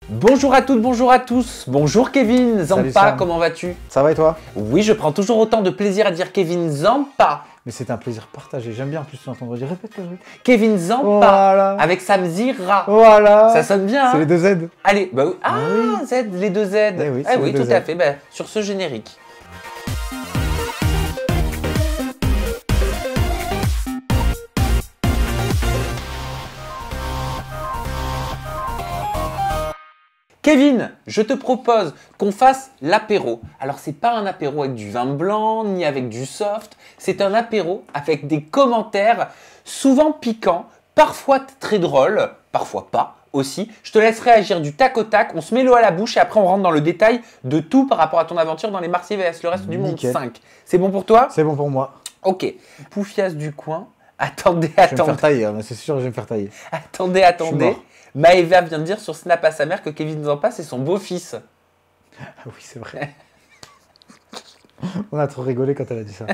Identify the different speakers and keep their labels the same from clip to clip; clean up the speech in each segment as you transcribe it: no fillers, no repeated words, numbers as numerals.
Speaker 1: Bonjour à toutes, bonjour à tous, bonjour Kevin Zampa, comment vas-tu?
Speaker 2: Ça va et toi?
Speaker 1: Oui, je prends toujours autant de plaisir à dire Kevin Zampa.
Speaker 2: Mais c'est un plaisir partagé, j'aime bien en plus t'entendre dire répète.
Speaker 1: Kevin Zampa,
Speaker 2: voilà.
Speaker 1: avec Sam Zira.
Speaker 2: Voilà.
Speaker 1: Ça sonne bien.
Speaker 2: C'est
Speaker 1: hein,
Speaker 2: les deux Z.
Speaker 1: Allez, bah oui. Ah,
Speaker 2: oui.
Speaker 1: Z, les deux Z.
Speaker 2: Eh oui,
Speaker 1: ah oui,
Speaker 2: tout
Speaker 1: à fait, bah, sur ce générique. Kevin, je te propose qu'on fasse l'apéro. Alors, c'est pas un apéro avec du vin blanc, ni avec du soft. C'est un apéro avec des commentaires souvent piquants, parfois très drôles, parfois pas aussi. Je te laisse réagir du tac au tac. On se met l'eau à la bouche et après, on rentre dans le détail de tout par rapport à ton aventure dans les Marseillais vs le reste du monde 5. C'est bon pour toi?
Speaker 2: C'est bon pour moi.
Speaker 1: Ok. Poufias du coin. Attendez.
Speaker 2: Je vais me faire tailler, c'est sûr que je vais me faire tailler.
Speaker 1: Attendez. Maëva vient de dire sur Snap à sa mère que Kevin Zampa, c'est son beau-fils.
Speaker 2: Ah oui, c'est vrai. On a trop rigolé quand elle a dit ça.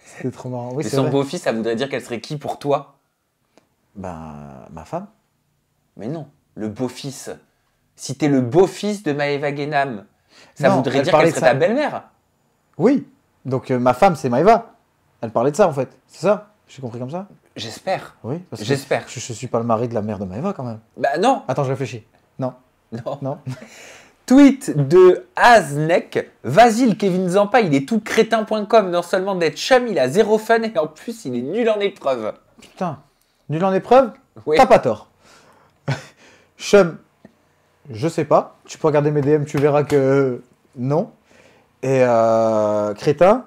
Speaker 2: C'était trop marrant. Oui,
Speaker 1: mais son beau-fils, ça voudrait dire qu'elle serait qui pour toi?
Speaker 2: Ben, ma femme.
Speaker 1: Mais non, le beau-fils. Si t'es le beau-fils de Maëva Guénam, ça voudrait dire qu'elle serait ta belle-mère.
Speaker 2: Oui, donc ma femme, c'est Maëva. Elle parlait de ça en fait, c'est ça? J'ai compris comme ça?
Speaker 1: J'espère.
Speaker 2: Oui, parce que
Speaker 1: j'espère.
Speaker 2: Je suis pas le mari de la mère de Maëva quand même.
Speaker 1: Bah non.
Speaker 2: Attends, je réfléchis. Non.
Speaker 1: Tweet de Aznek. Vas-y, le Kevin Zampa, il est tout crétin.com. Non seulement d'être chum, il a zéro fun et en plus, il est nul en épreuve.
Speaker 2: Putain, nul en épreuve?
Speaker 1: Oui.
Speaker 2: T'as pas tort. Chum, je sais pas. Tu peux regarder mes DM, tu verras que non. Et crétin,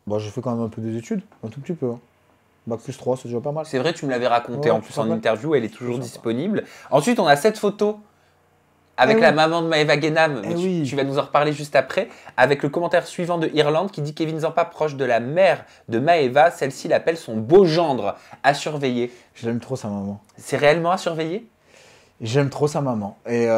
Speaker 2: bon, j'ai fait quand même un peu des études, un tout petit peu. Hein. Bac plus 3, c'est déjà pas mal.
Speaker 1: C'est vrai, tu me l'avais raconté
Speaker 2: ouais,
Speaker 1: en plus en interview, elle est toujours disponible. Ensuite, on a cette photo avec la maman de Maëva Guénam, tu vas nous en reparler juste après, avec le commentaire suivant de Irlande qui dit Kevin Zampa proche de la mère de Maëva, celle-ci l'appelle son beau gendre à surveiller.
Speaker 2: J'aime trop sa maman.
Speaker 1: C'est réellement à surveiller?
Speaker 2: J'aime trop sa maman. Et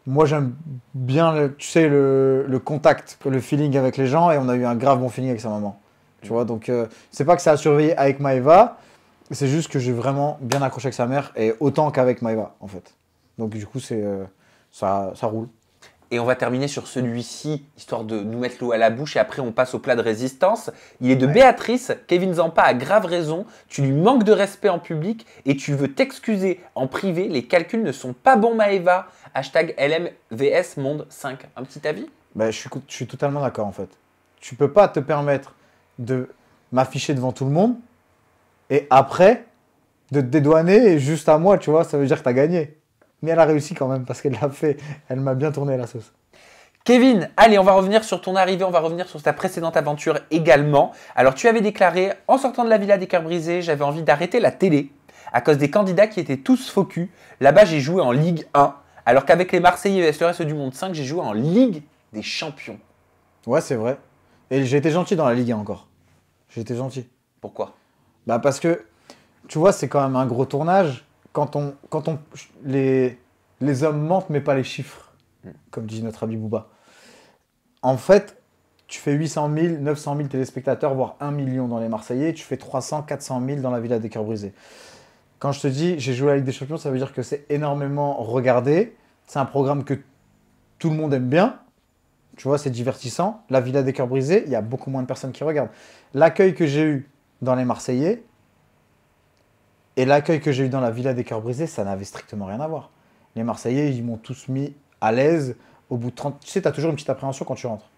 Speaker 2: moi, j'aime bien, le contact, le feeling avec les gens, et on a eu un grave bon feeling avec sa maman. Tu vois, donc c'est pas que ça a surveillé avec Maëva, c'est juste que j'ai vraiment bien accroché avec sa mère, et autant qu'avec Maëva, en fait. Donc du coup, ça roule.
Speaker 1: Et on va terminer sur celui-ci, histoire de nous mettre l'eau à la bouche, et après on passe au plat de résistance. Il est de Béatrice. Kevin Zampa a grave raison. Tu lui manques de respect en public et tu veux t'excuser en privé. Les calculs ne sont pas bons, Maëva. Hashtag LMVS Monde 5. Un petit avis?
Speaker 2: Bah, je suis totalement d'accord, en fait. Tu peux pas te permettre de m'afficher devant tout le monde et après de te dédouaner juste à moi, tu vois, ça veut dire que tu as gagné. Mais elle a réussi quand même parce qu'elle l'a fait, elle m'a bien tourné la sauce.
Speaker 1: Kevin, allez, on va revenir sur ton arrivée, on va revenir sur ta précédente aventure également. Alors, tu avais déclaré, en sortant de la Villa des Cœurs Brisés, j'avais envie d'arrêter la télé à cause des candidats qui étaient tous faux cul. Là-bas, j'ai joué en Ligue 1, alors qu'avec les Marseillais vs le reste du monde 5, j'ai joué en Ligue des Champions.
Speaker 2: Ouais, c'est vrai. Et j'ai été gentil dans la Ligue 1 encore. J'ai été gentil.
Speaker 1: Pourquoi?
Speaker 2: Bah parce que, tu vois, c'est quand même un gros tournage. Les hommes mentent, mais pas les chiffres, comme dit notre ami Booba. En fait, tu fais 800 000, 900 000 téléspectateurs, voire 1 million dans les Marseillais, tu fais 300, 400 000 dans la Villa des Cœurs Brisés. Quand je te dis j'ai joué à la Ligue des Champions, ça veut dire que c'est énormément regardé. C'est un programme que tout le monde aime bien. Tu vois, c'est divertissant. La Villa des Cœurs Brisés, il y a beaucoup moins de personnes qui regardent. L'accueil que j'ai eu dans les Marseillais et l'accueil que j'ai eu dans la Villa des Cœurs Brisés, ça n'avait strictement rien à voir. Les Marseillais, ils m'ont tous mis à l'aise. Au bout de 30... Tu sais, tu as toujours une petite appréhension quand tu rentres.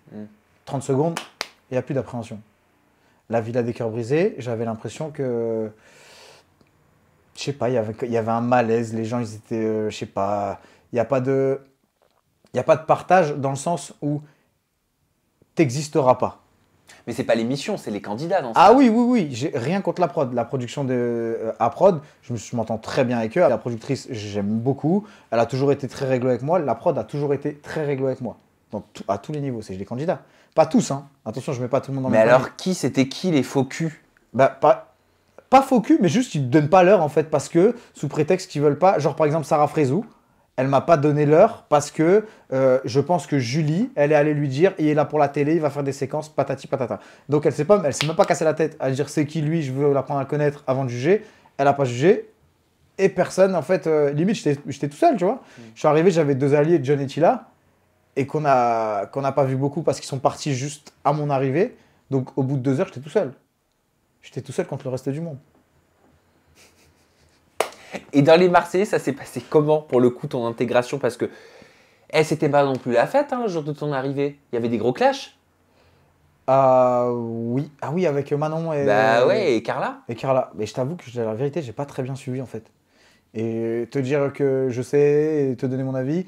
Speaker 2: 30 secondes, il n'y a plus d'appréhension. La Villa des Cœurs Brisés, j'avais l'impression que... Je sais pas, il y avait un malaise. Les gens, ils étaient... je sais pas... Il n'y a pas de partage dans le sens où tu n'existeras pas.
Speaker 1: Mais c'est pas l'émission, c'est les candidats dans ça.
Speaker 2: Ah oui. J'ai rien contre la prod. La production de Aprod, je m'entends très bien avec eux. La productrice, j'aime beaucoup. Elle a toujours été très réglo avec moi. La prod a toujours été très réglo avec moi. Donc à tous les niveaux, c'est les candidats. Pas tous, hein. Attention, je mets pas tout le monde dans
Speaker 1: le même. Mais alors, c'était qui les faux culs?
Speaker 2: Bah, pas faux cul, mais juste ils ne donnent pas l'heure en fait parce que sous prétexte qu'ils veulent pas. Genre par exemple Sarah Frézou. Elle m'a pas donné l'heure parce que je pense que Julie, elle est allée lui dire il est là pour la télé, il va faire des séquences patati patata. Donc elle s'est même pas cassé la tête à dire c'est qui lui, je veux l'apprendre à connaître avant de juger. Elle a pas jugé et personne, en fait, limite, j'étais tout seul, tu vois. Je suis arrivé, j'avais 2 alliés, John et Tila, et qu'on n'a pas vu beaucoup parce qu'ils sont partis juste à mon arrivée. Donc, au bout de 2 heures, j'étais tout seul. J'étais tout seul contre le reste du monde.
Speaker 1: Et dans les Marseillais, ça s'est passé comment, pour le coup, ton intégration? Parce que c'était pas non plus la fête, le jour de ton arrivée. Il y avait des gros clashs.
Speaker 2: Oui. Ah oui, avec Manon et...
Speaker 1: Bah ouais, et Carla.
Speaker 2: Et Carla. Mais je t'avoue que la vérité, j'ai pas très bien suivi, en fait. Et te dire que je sais et te donner mon avis,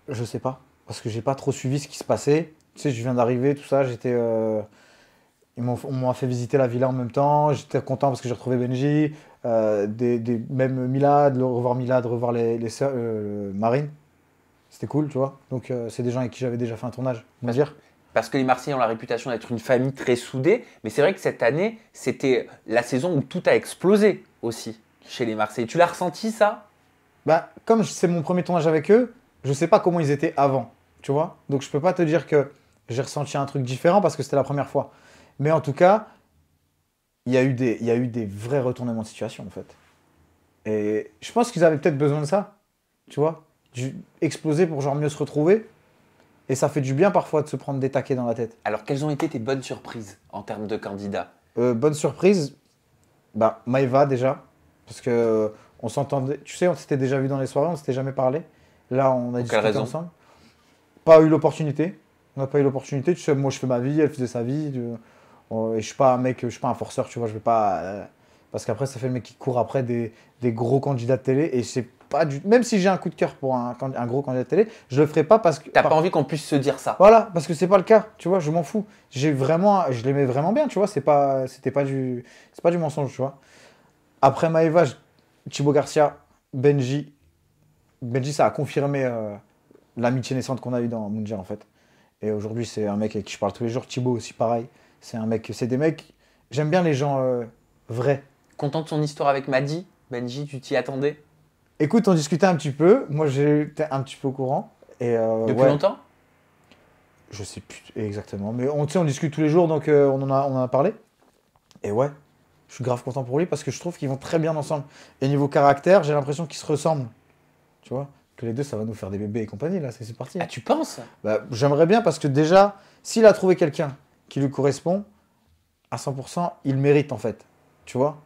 Speaker 2: je sais pas. Parce que j'ai pas trop suivi ce qui se passait. Tu sais, je viens d'arriver, tout ça, j'étais... on m'a fait visiter la villa en même temps. J'étais content parce que j'ai retrouvé Benji. Même Milad, revoir Milad, revoir les sœurs Marine. C'était cool, tu vois. Donc, c'est des gens avec qui j'avais déjà fait un tournage. On va dire.
Speaker 1: Parce que les Marseillais ont la réputation d'être une famille très soudée. Mais c'est vrai que cette année, c'était la saison où tout a explosé aussi chez les Marseillais. Tu l'as ressenti, ça?
Speaker 2: Bah, comme c'est mon premier tournage avec eux, je sais pas comment ils étaient avant, tu vois. Donc, je peux pas te dire que j'ai ressenti un truc différent parce que c'était la première fois. Mais en tout cas, il y a eu des vrais retournements de situation, en fait. Et je pense qu'ils avaient peut-être besoin de ça, tu vois. Exploser pour genre mieux se retrouver. Et ça fait du bien parfois de se prendre des taquets dans la tête.
Speaker 1: Alors, quelles ont été tes bonnes surprises en termes de candidats?
Speaker 2: Bonne surprise, bah, Maëva déjà. Parce que on s'entendait. Tu sais, on s'était déjà vu dans les soirées, on s'était jamais parlé. Là, on a discuté ensemble. Pas eu l'opportunité. On n'a pas eu l'opportunité. Tu sais, moi, je fais ma vie, elle faisait sa vie. Et je suis pas un mec, je suis pas un forceur, tu vois. Je vais pas. Parce qu'après, ça fait le mec qui court après des gros candidats de télé. Et c'est pas du. Même si j'ai un coup de cœur pour un gros candidat de télé, je le ferai pas parce que.
Speaker 1: T'as pas envie qu'on puisse se dire ça?
Speaker 2: Voilà, parce que c'est pas le cas, tu vois, je m'en fous. Je l'aimais vraiment bien, tu vois, c'est pas du mensonge, tu vois. Après Maëva, Thibaut Garcia, Benji, ça a confirmé l'amitié naissante qu'on a eue dans Mundial, en fait. Et aujourd'hui, c'est un mec avec qui je parle tous les jours. Thibaut aussi, pareil. C'est des mecs, j'aime bien les gens vrais.
Speaker 1: Content de son histoire avec Madi? Benji, tu t'y attendais?
Speaker 2: Écoute, on discutait un petit peu. Moi, j'étais un petit peu au courant. Et,
Speaker 1: Depuis longtemps?
Speaker 2: Je sais plus exactement. Mais tu sais, on discute tous les jours, donc on en a parlé. Et ouais, je suis grave content pour lui parce que je trouve qu'ils vont très bien ensemble. Et niveau caractère, j'ai l'impression qu'ils se ressemblent. Tu vois, que les deux, ça va nous faire des bébés et compagnie, là, c'est parti.
Speaker 1: Ah, tu penses?
Speaker 2: Bah, j'aimerais bien parce que déjà, s'il a trouvé quelqu'un qui lui correspond, à 100%, il mérite en fait. Tu vois?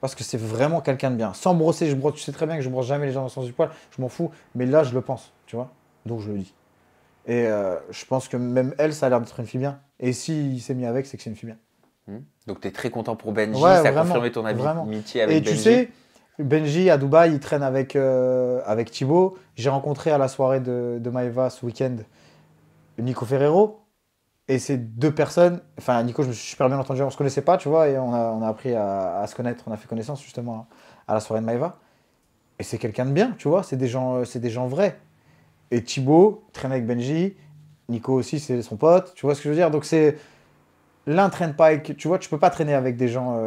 Speaker 2: Parce que c'est vraiment quelqu'un de bien. Sans brosser, tu sais très bien que je brosse jamais les gens dans le sens du poil, je m'en fous. Mais là, je le pense, tu vois? Donc je le dis. Et je pense que même elle, ça a l'air d'être une fille bien. Et s'il s'est mis avec, c'est que c'est une fille bien.
Speaker 1: Donc tu es très content pour Benji,
Speaker 2: Ouais,
Speaker 1: ça a
Speaker 2: vraiment,
Speaker 1: confirmé ton amitié avec Benji.
Speaker 2: Et tu sais, Benji à Dubaï, il traîne avec Thibaut. J'ai rencontré à la soirée de Maëva ce week-end Nico Ferrero. Et ces 2 personnes, enfin Nico, je me suis super bien entendu, on se connaissait pas, tu vois, et on a appris à se connaître, on a fait connaissance justement à la soirée de Maëva. Et c'est quelqu'un de bien, tu vois, c'est des gens vrais. Et Thibaut traîne avec Benji, Nico aussi, c'est son pote, tu vois ce que je veux dire? Donc c'est. L'un traîne pas avec. Tu vois, tu peux pas traîner avec des gens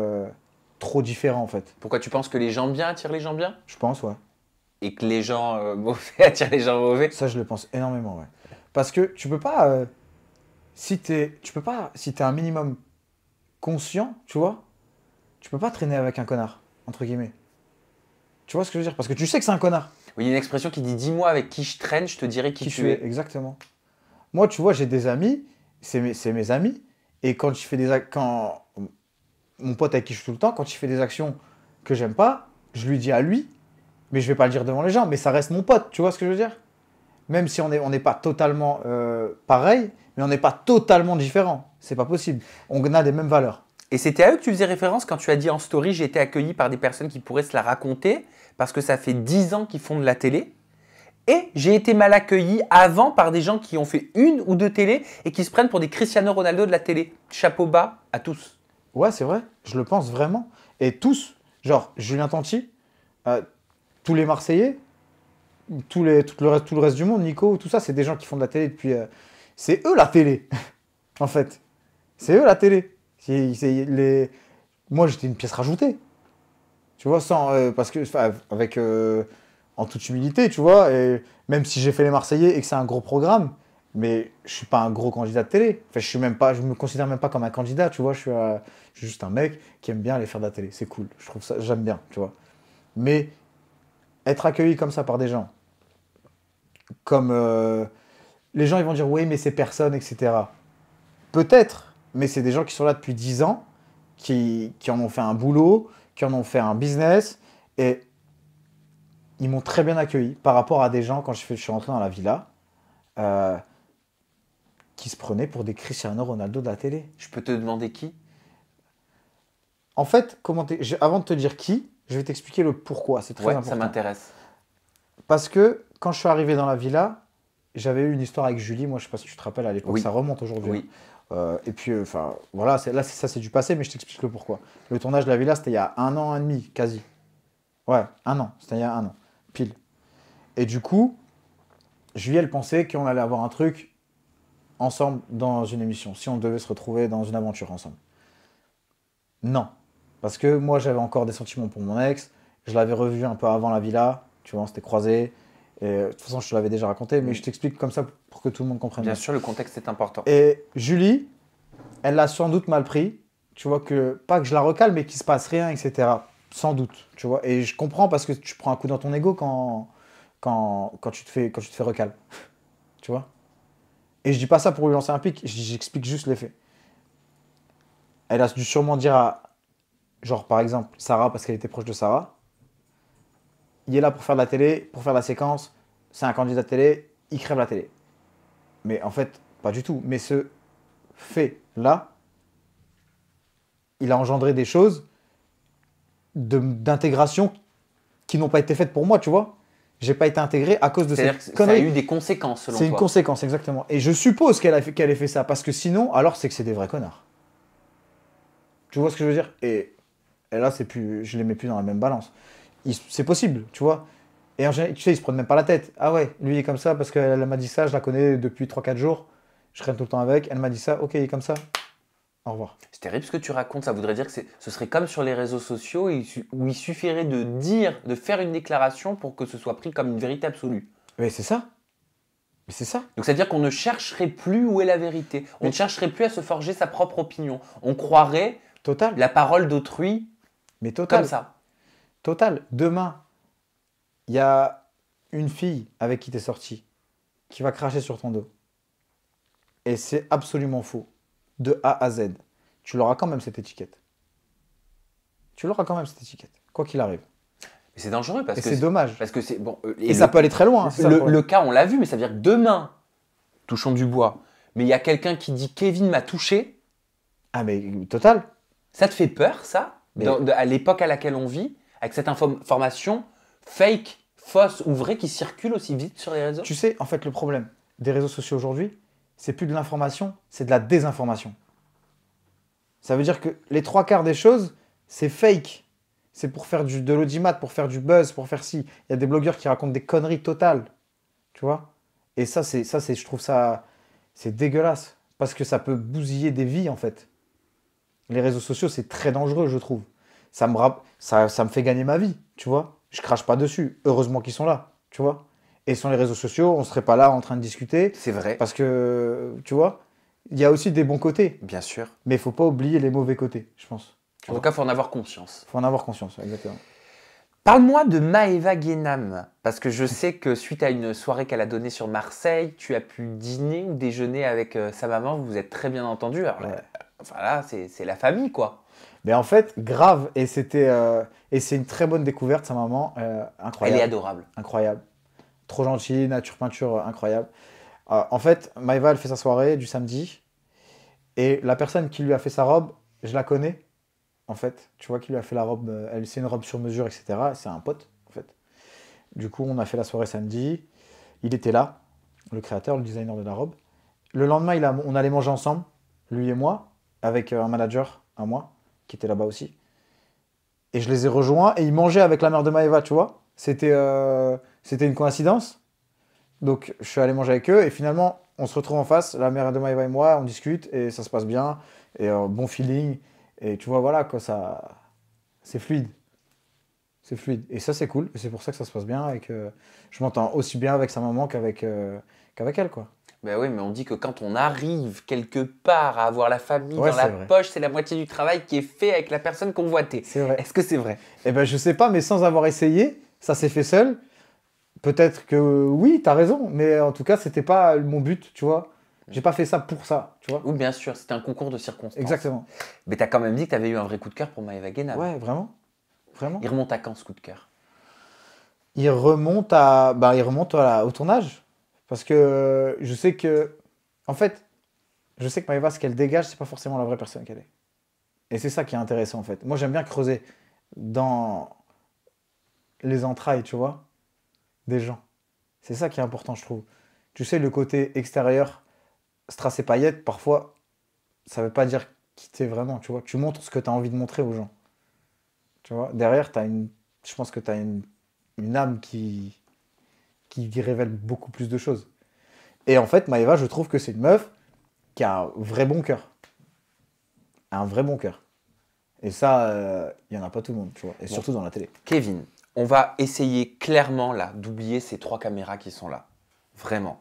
Speaker 2: trop différents en fait.
Speaker 1: Pourquoi tu penses que les gens bien attirent les gens bien?
Speaker 2: Je pense, ouais.
Speaker 1: Et que les gens mauvais attirent les gens mauvais?
Speaker 2: Ça, je le pense énormément, ouais. Parce que tu peux pas. Si t'es un minimum conscient, tu vois, tu peux pas traîner avec un connard, entre guillemets. Tu vois ce que je veux dire? Parce que tu sais que c'est un connard.
Speaker 1: Oui, il y a une expression qui dit dis-moi avec qui je traîne, je te dirai qui tu es.
Speaker 2: Exactement. Moi, tu vois, j'ai des amis, c'est mes amis. Et quand quand mon pote avec qui je suis tout le temps, quand il fait des actions que j'aime pas, je lui dis à lui, mais je vais pas le dire devant les gens, mais ça reste mon pote, tu vois ce que je veux dire? Même si on n'est pas totalement pareil, mais on n'est pas totalement différent. C'est pas possible. On a des mêmes valeurs.
Speaker 1: Et c'était à eux que tu faisais référence quand tu as dit en story j'ai été accueilli par des personnes qui pourraient se la raconter parce que ça fait 10 ans qu'ils font de la télé. Et j'ai été mal accueilli avant par des gens qui ont fait 1 ou 2 télés et qui se prennent pour des Cristiano Ronaldo de la télé. Chapeau bas à tous.
Speaker 2: Ouais, c'est vrai. Je le pense vraiment. Et tous, genre Julien Tanti, tous les Marseillais, tout le reste du monde, Nico, tout ça, c'est des gens qui font de la télé depuis. C'est eux la télé, en fait. C'est eux la télé. Moi, j'étais une pièce rajoutée. Tu vois, parce que, avec. En toute humilité, tu vois, et même si j'ai fait les Marseillais et que c'est un gros programme, mais je suis pas un gros candidat de télé. Enfin, je me considère même pas comme un candidat, tu vois, je suis juste un mec qui aime bien aller faire de la télé. C'est cool, je trouve ça, j'aime bien, tu vois. Mais être accueilli comme ça par des gens, comme les gens ils vont dire oui mais c'est personne, etc. Peut-être, mais c'est des gens qui sont là depuis 10 ans, qui en ont fait un boulot, qui en ont fait un business, et ils m'ont très bien accueilli par rapport à des gens, quand je suis rentré dans la villa, euh, qui se prenaient pour des Cristiano Ronaldo de la télé.
Speaker 1: Je peux te demander qui?
Speaker 2: En fait, avant de te dire qui, je vais t'expliquer le pourquoi, c'est très
Speaker 1: Ouais,
Speaker 2: important.
Speaker 1: ça m'intéresse.
Speaker 2: Parce que quand je suis arrivé dans la villa, j'avais eu une histoire avec Julie, moi je sais pas si tu te rappelles à l'époque,
Speaker 1: Oui.
Speaker 2: ça remonte aujourd'hui.
Speaker 1: Oui.
Speaker 2: Et puis, enfin, voilà, ça c'est du passé, mais je t'explique le pourquoi. Le tournage de la villa, c'était il y a 1 an et demi, quasi. Ouais, 1 an, c'était il y a 1 an, pile. Et du coup, Julie, elle pensait qu'on allait avoir un truc ensemble dans une émission, si on devait se retrouver dans une aventure ensemble. Non. Parce que moi, j'avais encore des sentiments pour mon ex, je l'avais revu un peu avant la villa, tu vois, on s'était croisés. Et de toute façon, je te l'avais déjà raconté, mais je t'explique comme ça pour que tout le monde comprenne
Speaker 1: Bien
Speaker 2: bien.
Speaker 1: sûr, le contexte est important.
Speaker 2: Et Julie, elle l'a sans doute mal pris. Tu vois que, pas que je la recale, mais qu'il se passe rien, etc. Sans doute, tu vois. Et je comprends parce que tu prends un coup dans ton ego quand tu te fais recal. Tu vois. Et je dis pas ça pour lui lancer un pic, j'explique juste les faits. Elle a dû sûrement dire à, genre par exemple, Sarah, parce qu'elle était proche de Sarah, il est là pour faire de la télé, pour faire de la séquence, c'est un candidat de télé, il crève la télé. Mais en fait, pas du tout. Mais ce fait-là, il a engendré des choses d'intégration qui n'ont pas été faites pour moi, tu vois. J'ai pas été intégré à cause de
Speaker 1: C'est-à-dire
Speaker 2: cette
Speaker 1: que ça a
Speaker 2: connerie.
Speaker 1: eu des conséquences selon
Speaker 2: C'est une
Speaker 1: toi.
Speaker 2: conséquence, exactement. Et je suppose qu'elle ait fait ça, parce que sinon, alors c'est que c'est des vrais connards. Tu vois ce que je veux dire? Et là, c'est plus, je les mets plus dans la même balance. C'est possible, tu vois. Et en général, tu sais, ils se prennent même pas la tête. Ah ouais, lui il est comme ça parce qu'elle m'a dit ça, je la connais depuis 3 4 jours, je traîne tout le temps avec, elle m'a dit ça, ok, il est comme ça, au revoir.
Speaker 1: C'est terrible ce que tu racontes. Ça voudrait dire que ce serait comme sur les réseaux sociaux où il suffirait de dire, de faire une déclaration pour que ce soit pris comme une vérité absolue.
Speaker 2: Mais c'est ça. Mais c'est ça.
Speaker 1: Donc c'est-à-dire qu'on ne chercherait plus où est la vérité. On
Speaker 2: Mais-
Speaker 1: ne chercherait plus à se forger sa propre opinion. On croirait
Speaker 2: Total.
Speaker 1: la parole d'autrui
Speaker 2: Mais total.
Speaker 1: comme ça.
Speaker 2: Total. Demain, il y a une fille avec qui tu es sorti qui va cracher sur ton dos. Et c'est absolument faux. De A à Z. Tu l'auras quand même cette étiquette. Tu l'auras quand même cette étiquette. Quoi qu'il arrive.
Speaker 1: Mais c'est dangereux parce
Speaker 2: Et
Speaker 1: que
Speaker 2: c'est dommage.
Speaker 1: parce que c'est bon.
Speaker 2: Et ça peut aller très loin. Hein, c'est ça le
Speaker 1: Le
Speaker 2: problème.
Speaker 1: cas, on l'a vu, mais ça veut dire que demain, touchons du bois, mais il y a quelqu'un qui dit Kevin m'a touché.
Speaker 2: Ah mais total.
Speaker 1: Ça te fait peur, ça
Speaker 2: Mais-
Speaker 1: à l'époque à laquelle on vit, avec cette information fake, fausse ou vraie qui circule aussi vite sur les réseaux?
Speaker 2: Tu sais, en fait, le problème des réseaux sociaux aujourd'hui, c'est plus de l'information, c'est de la désinformation. Ça veut dire que les 3 quarts des choses, c'est fake. C'est pour faire de l'audimat, pour faire du buzz, pour faire ci. Il y a des blogueurs qui racontent des conneries totales. Tu vois? Et je trouve ça, c'est dégueulasse. Parce que ça peut bousiller des vies, en fait. Les réseaux sociaux, c'est très dangereux, je trouve. Ça me fait gagner ma vie, tu vois? Je crache pas dessus. Heureusement qu'ils sont là, tu vois? Et sans les réseaux sociaux, on serait pas là en train de discuter.
Speaker 1: C'est vrai,
Speaker 2: Parce que, tu vois, il y a aussi des bons côtés.
Speaker 1: bien sûr.
Speaker 2: Mais il faut pas oublier les mauvais côtés, je pense.
Speaker 1: En tout cas, il faut en avoir conscience.
Speaker 2: Faut en avoir conscience, exactement.
Speaker 1: Parle-moi de Maëva Guénam, parce que je sais que suite à une soirée qu'elle a donnée sur Marseille, tu as pu dîner ou déjeuner avec sa maman, vous vous êtes très bien entendus. Alors,
Speaker 2: Ouais.
Speaker 1: enfin là, c'est la famille, quoi.
Speaker 2: Mais en fait, grave, et c'est une très bonne découverte, sa maman,
Speaker 1: Elle
Speaker 2: incroyable.
Speaker 1: est adorable.
Speaker 2: Incroyable. Trop gentille, nature peinture, incroyable. En fait, Maëva, elle fait sa soirée du samedi, et la personne qui lui a fait sa robe, je la connais, en fait. Tu vois, qui lui a fait la robe, c'est une robe sur mesure, etc. C'est un pote, en fait. Du coup, on a fait la soirée samedi. Il était là, le créateur, le designer de la robe. Le lendemain, on allait manger ensemble, lui et moi, avec un manager à moi, qui était là-bas aussi. Et je les ai rejoints et ils mangeaient avec la mère de Maëva, tu vois. C'était une coïncidence. Donc, je suis allé manger avec eux et finalement, on se retrouve en face, la mère de Maëva et moi, on discute et ça se passe bien. Et bon feeling. Et tu vois, voilà, quoi, c'est fluide. C'est fluide. Et ça, c'est cool. Et c'est pour ça que ça se passe bien et que je m'entends aussi bien avec sa maman qu'avec elle, quoi.
Speaker 1: Ben oui, mais on dit que quand on arrive quelque part à avoir la famille
Speaker 2: Ouais,
Speaker 1: dans la
Speaker 2: c'est vrai.
Speaker 1: poche, c'est la moitié du travail qui est fait avec la personne convoitée.
Speaker 2: C'est vrai.
Speaker 1: Est-ce que c'est vrai?
Speaker 2: Eh ben, je sais pas, mais sans avoir essayé, ça s'est fait seul. Peut-être que oui, t'as raison, mais en tout cas, c'était pas mon but, tu vois. J'ai pas fait ça pour ça, tu vois.
Speaker 1: Ou bien sûr, c'était un concours de circonstances.
Speaker 2: Exactement.
Speaker 1: Mais t'as quand même dit que t'avais eu un vrai coup de cœur pour Maëva Guénam.
Speaker 2: Ouais, vraiment. Vraiment.
Speaker 1: Il remonte à quand ce coup de cœur?
Speaker 2: Il remonte au tournage. Parce que je sais que, en fait, je sais que Maëva, ce qu'elle dégage, c'est pas forcément la vraie personne qu'elle est. Et c'est ça qui est intéressant, en fait. Moi, j'aime bien creuser dans les entrailles, tu vois, des gens. C'est ça qui est important, je trouve. Tu sais, le côté extérieur, strass et paillettes, parfois, ça veut pas dire qui t'es vraiment, tu vois. Tu montres ce que tu as envie de montrer aux gens. Tu vois, derrière, je pense que tu as une âme qui révèle beaucoup plus de choses. Et en fait, Maëva, je trouve que c'est une meuf qui a un vrai bon cœur. Un vrai bon cœur. Et ça, il y en a pas tout le monde, tu vois. Et
Speaker 1: Bon.
Speaker 2: surtout dans la télé.
Speaker 1: Kevin, on va essayer clairement là d'oublier ces 3 caméras qui sont là. Vraiment.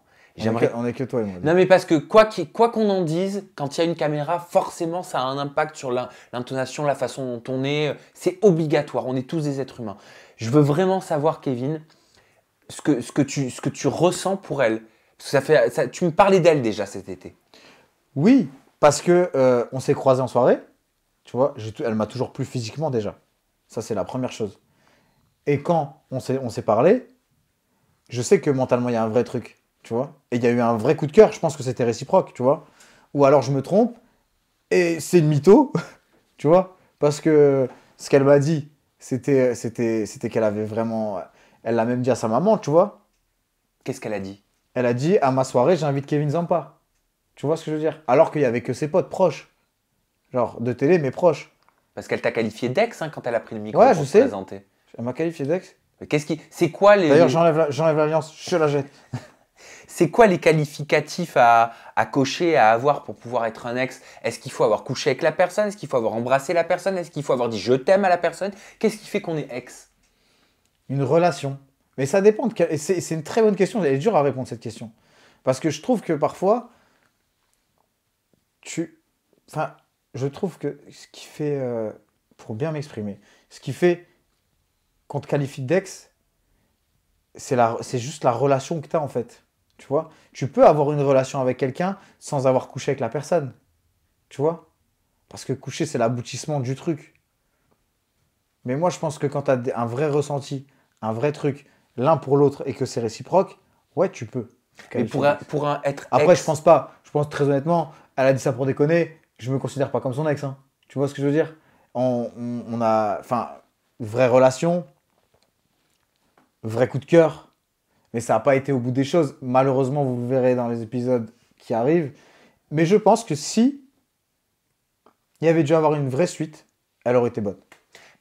Speaker 2: On est que toi et moi.
Speaker 1: Non mais parce que quoi qu'on en dise, quand il y a une caméra, forcément ça a un impact sur l'intonation, la façon dont on est. C'est obligatoire, on est tous des êtres humains. Je veux vraiment savoir, Kevin, ce que tu ressens pour elle. Parce que tu me parlais d'elle déjà cet été.
Speaker 2: Oui, parce que on s'est croisés en soirée. Tu vois, elle m'a toujours plu physiquement déjà. Ça, c'est la première chose. Et quand on s'est parlé, je sais que mentalement, il y a un vrai truc. Tu vois. Et il y a eu un vrai coup de cœur. Je pense que c'était réciproque, tu vois. Ou alors je me trompe. Et c'est une mytho, tu vois. Parce que ce qu'elle m'a dit, c'était qu'elle avait vraiment. Elle l'a même dit à sa maman, tu vois.
Speaker 1: Qu'est-ce qu'elle a dit?
Speaker 2: Elle a dit à ma soirée, j'invite Kevin Zampa. Tu vois ce que je veux dire? Alors qu'il y avait que ses potes proches. Genre de télé, mais proches.
Speaker 1: Parce qu'elle t'a qualifié d'ex quand elle a pris le micro
Speaker 2: Ouais,
Speaker 1: pour
Speaker 2: je
Speaker 1: se
Speaker 2: sais.
Speaker 1: présenter.
Speaker 2: Elle m'a qualifié d'ex.
Speaker 1: C'est quoi les,
Speaker 2: D'ailleurs, j'enlève l'alliance, je la jette.
Speaker 1: c'est quoi les qualificatifs à cocher, à avoir pour pouvoir être un ex? Est-ce qu'il faut avoir couché avec la personne? Est-ce qu'il faut avoir embrassé la personne? Est-ce qu'il faut avoir dit je t'aime à la personne? Qu'est-ce qui fait qu'on est ex?
Speaker 2: Une relation. Mais ça dépend de quel... C'est une très bonne question. Elle est dure à répondre cette question. Parce que je trouve que parfois, Enfin, je trouve que ce qui fait, pour bien m'exprimer, ce qui fait qu'on te qualifie d'ex, c'est juste la relation que tu as en fait. Tu vois? Tu peux avoir une relation avec quelqu'un sans avoir couché avec la personne. Tu vois? Parce que coucher, c'est l'aboutissement du truc. Mais moi, je pense que quand tu as un vrai ressenti, un vrai truc, l'un pour l'autre, et que c'est réciproque, ouais, tu peux.
Speaker 1: Mais pour un être
Speaker 2: Après,
Speaker 1: ex,
Speaker 2: je pense pas. Je pense très honnêtement, elle a dit ça pour déconner. Je me considère pas comme son ex. Hein. Tu vois ce que je veux dire? On a, enfin, vraie relation, vrai coup de cœur, mais ça n'a pas été au bout des choses. Malheureusement, vous le verrez dans les épisodes qui arrivent. Mais je pense que si il y avait dû avoir une vraie suite, elle aurait été bonne.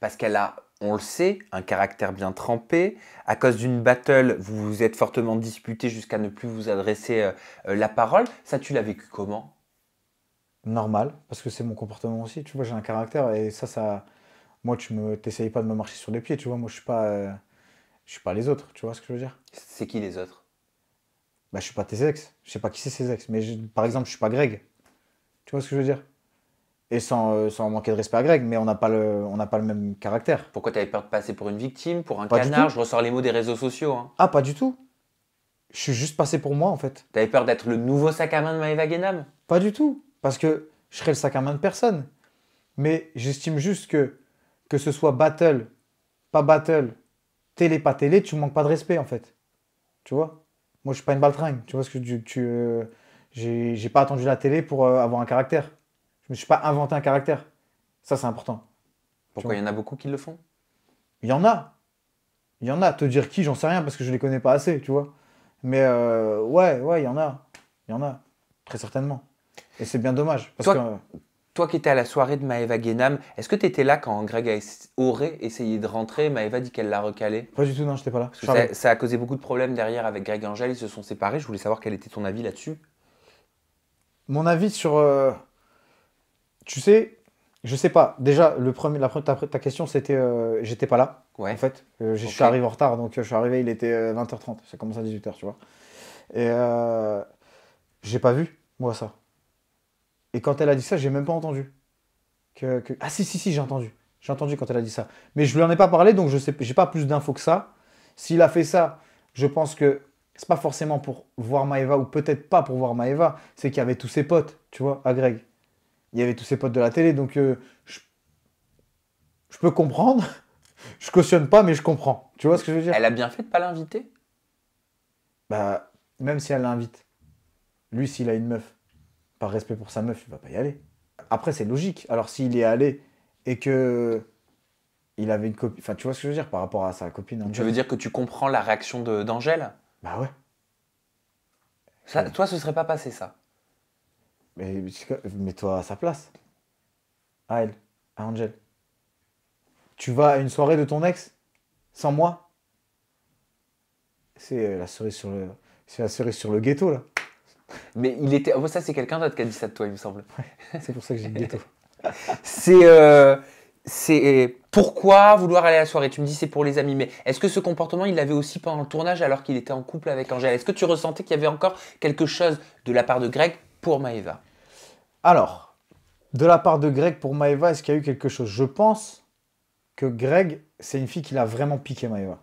Speaker 1: parce qu'elle a, on le sait, un caractère bien trempé. À cause d'une battle, vous vous êtes fortement disputé jusqu'à ne plus vous adresser la parole. Ça, tu l'as vécu comment?
Speaker 2: Normal, parce que c'est mon comportement aussi. Tu vois, j'ai un caractère et ça, moi, t'essayes pas de me marcher sur les pieds. Tu vois, moi, je suis pas les autres. Tu vois ce que je veux dire?
Speaker 1: C'est qui les autres?
Speaker 2: Bah, je suis pas tes ex. Je sais pas qui c'est ses ex. Mais par exemple, je suis pas Greg. Tu vois ce que je veux dire? Et sans manquer de respect à Greg, mais on n'a pas le même caractère.
Speaker 1: Pourquoi tu avais peur de passer pour une victime, pour un
Speaker 2: Pas du
Speaker 1: canard?
Speaker 2: tout.
Speaker 1: Je ressors les mots des réseaux sociaux. Hein.
Speaker 2: Ah, pas du tout. Je suis juste passé pour moi, en fait.
Speaker 1: Tu avais peur d'être le nouveau sac à main de Maëva Guénam?
Speaker 2: Pas du tout. Parce que je serais le sac à main de personne. Mais j'estime juste que ce soit battle, pas battle, télé, pas télé, tu manques pas de respect, en fait. Tu vois? Moi, je suis pas une baltringue. Tu vois ce que j'ai pas attendu la télé pour avoir un caractère. Je me suis pas inventé un caractère. Ça, c'est important.
Speaker 1: Pourquoi il y en a beaucoup qui le font?
Speaker 2: Il y en a. Il y en a. Te dire qui, j'en sais rien parce que je les connais pas assez, tu vois. Mais ouais, il y en a. Il y en a. Très certainement. Et c'est bien dommage. Parce
Speaker 1: Toi qui étais à la soirée de Maëva Guénam, est-ce que tu étais là quand Greg aurait essayé de rentrer? Maëva dit qu'elle l'a recalé.
Speaker 2: pas du tout, non, j'étais pas là.
Speaker 1: Parce que ça a causé beaucoup de problèmes derrière avec Greg et Angèle, ils se sont séparés. Je voulais savoir quel était ton avis là-dessus.
Speaker 2: Mon avis sur. Tu sais, je sais pas. Déjà, ta question, c'était. J'étais pas là.
Speaker 1: Ouais.
Speaker 2: En fait, je
Speaker 1: Ok.
Speaker 2: suis arrivé en retard, donc je suis arrivé, il était 20h30. Ça commence à 18h, tu vois. Et J'ai pas vu, moi, ça. Et quand elle a dit ça, j'ai même pas entendu. Ah si, j'ai entendu. J'ai entendu quand elle a dit ça. Mais je lui en ai pas parlé, donc je sais, j'ai pas plus d'infos que ça. S'il a fait ça, je pense que c'est pas forcément pour voir Maëva, ou peut-être pas pour voir Maëva, c'est qu'il y avait tous ses potes, tu vois, à Greg. Il y avait tous ses potes de la télé, donc je peux comprendre. Je cautionne pas, mais je comprends. Tu vois ce que je veux dire?
Speaker 1: Elle a bien fait de pas l'inviter?
Speaker 2: Bah, même si elle l'invite, lui, s'il a une meuf, par respect pour sa meuf, il va pas y aller. Après, c'est logique. Alors, s'il y est allé et que il avait une copine. Enfin, tu vois ce que je veux dire par rapport à sa copine
Speaker 1: Tu
Speaker 2: Angèle.
Speaker 1: veux dire que tu comprends la réaction d'Angèle?
Speaker 2: Bah ouais.
Speaker 1: Ça, toi, ce serait pas passé, ça.
Speaker 2: Mais mets-toi à sa place. À elle, à Angèle. Tu vas à une soirée de ton ex sans moi? C'est la cerise sur le. C'est la cerise sur le ghetto, là.
Speaker 1: Mais il était... Oh, ça, c'est quelqu'un d'autre qui a dit ça de toi, il me semble.
Speaker 2: C'est pour ça que j'ai dit ghetto.
Speaker 1: C'est pourquoi vouloir aller à la soirée? Tu me dis c'est pour les amis, mais est-ce que ce comportement il l'avait aussi pendant le tournage alors qu'il était en couple avec Angèle? Est-ce que tu ressentais qu'il y avait encore quelque chose de la part de Greg pour Maëva?
Speaker 2: Alors, de la part de Greg pour Maëva, est-ce qu'il y a eu quelque chose? Je pense que Greg, c'est une fille qui l'a vraiment piqué, Maëva.